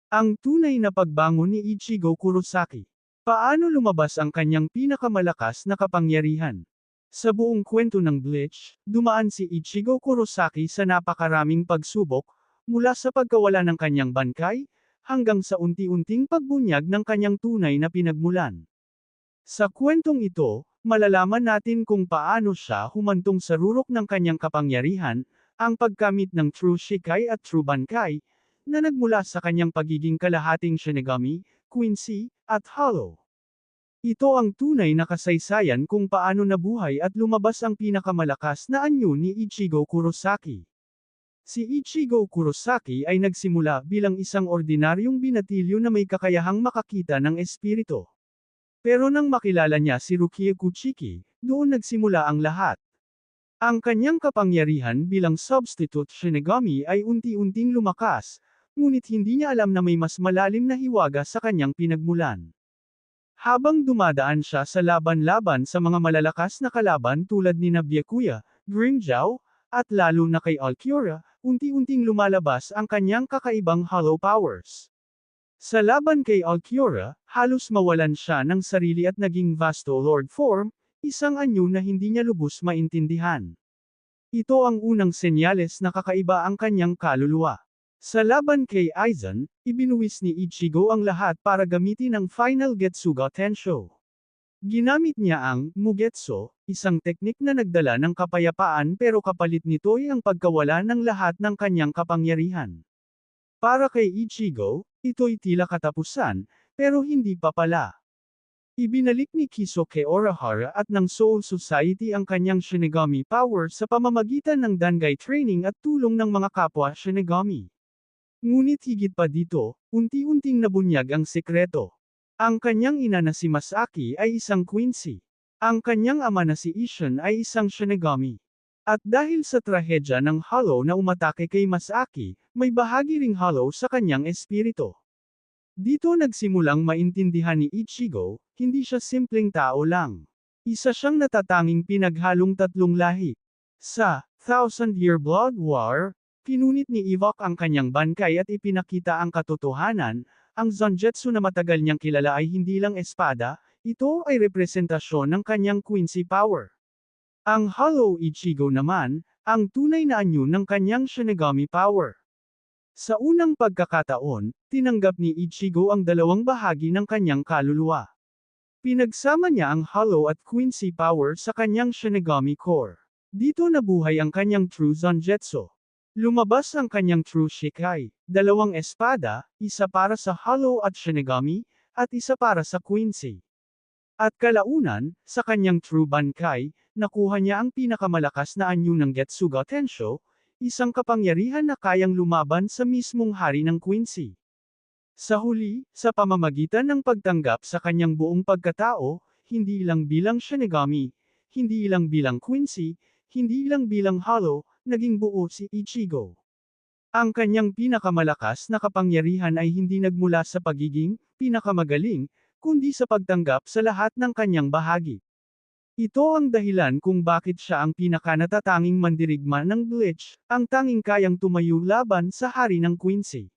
Ang tunay na pagbangon ni Ichigo Kurosaki. Paano lumabas ang kanyang pinakamalakas na kapangyarihan? Sa buong kwento ng Bleach, dumaan si Ichigo Kurosaki sa napakaraming pagsubok, mula sa pagkawala ng kanyang bangkay, hanggang sa unti-unting pagbunyag ng kanyang tunay na pinagmulan. Sa kwentong ito, malalaman natin kung paano siya humantong sa rurok ng kanyang kapangyarihan, ang pagkamit ng True Shikai at True Bankai, na nagmula sa kanyang pagiging kalahating Shinigami, Quincy, at Hollow. Ito ang tunay na kasaysayan kung paano nabuhay at lumabas ang pinakamalakas na anyo ni Ichigo Kurosaki. Si Ichigo Kurosaki ay nagsimula bilang isang ordinaryong binatilyo na may kakayahang makakita ng espiritu. Pero nang makilala niya si Rukia Kuchiki, doon nagsimula ang lahat. Ang kanyang kapangyarihan bilang substitute Shinigami ay unti-unting lumakas, ngunit hindi niya alam na may mas malalim na hiwaga sa kanyang pinagmulan. Habang dumadaan siya sa laban-laban sa mga malalakas na kalaban tulad ni Byakuya, Grimmjow, at lalo na kay Ulquiorra, unti-unting lumalabas ang kanyang kakaibang hollow powers. Sa laban kay Ulquiorra, halos mawalan siya ng sarili at naging Vasto Lord form, isang anyo na hindi niya lubos maintindihan. Ito ang unang senyales na kakaiba ang kanyang kaluluwa. Sa laban kay Aizen, ibinuwis ni Ichigo ang lahat para gamitin ang Final Getsuga Tensho. Ginamit niya ang Mugetsu, isang teknik na nagdala ng kapayapaan pero kapalit nito ay ang pagkawala ng lahat ng kanyang kapangyarihan. Para kay Ichigo, ito'y tila katapusan, pero hindi pa pala. Ibinalik ni Kisuke Urahara at ng Soul Society ang kanyang Shinigami power sa pamamagitan ng Dangai training at tulong ng mga kapwa Shinigami. Ngunit higit pa dito, unti-unting nabunyag ang sekreto. Ang kanyang ina na si Masaki ay isang Quincy. Ang kanyang ama na si Ishin ay isang Shinigami. At dahil sa trahedya ng Hollow na umatake kay Masaki, may bahagi ring Hollow sa kanyang espiritu. Dito nagsimulang maintindihan ni Ichigo, hindi siya simpleng tao lang. Isa siyang natatanging pinaghalong tatlong lahi. Sa Thousand-Year Blood War, pinunit ni Ewok ang kanyang bangkay at ipinakita ang katotohanan, ang Zangetsu na matagal niyang kilala ay hindi lang espada, ito ay representasyon ng kanyang Quincy power. Ang Hollow Ichigo naman, ang tunay na anyo ng kanyang Shinigami power. Sa unang pagkakataon, tinanggap ni Ichigo ang dalawang bahagi ng kanyang kaluluwa. Pinagsama niya ang Hollow at Quincy power sa kanyang Shinigami core. Dito nabuhay ang kanyang True Zangetsu. Lumabas ang kanyang True Shikai, dalawang espada, isa para sa Hollow at Shinigami, at isa para sa Quincy. At kalaunan, sa kanyang True Bankai, nakuha niya ang pinakamalakas na anyo ng Getsuga Tensho, isang kapangyarihan na kayang lumaban sa mismong hari ng Quincy. Sa huli, sa pamamagitan ng pagtanggap sa kanyang buong pagkatao, hindi lang bilang Shinigami, hindi lang bilang Quincy, hindi lang bilang Hollow, naging buo si Ichigo. Ang kanyang pinakamalakas na kapangyarihan ay hindi nagmula sa pagiging pinakamagaling, kundi sa pagtanggap sa lahat ng kanyang bahagi. Ito ang dahilan kung bakit siya ang pinakanatatanging mandirigma ng Bleach, ang tanging kayang tumayo laban sa hari ng Quincy.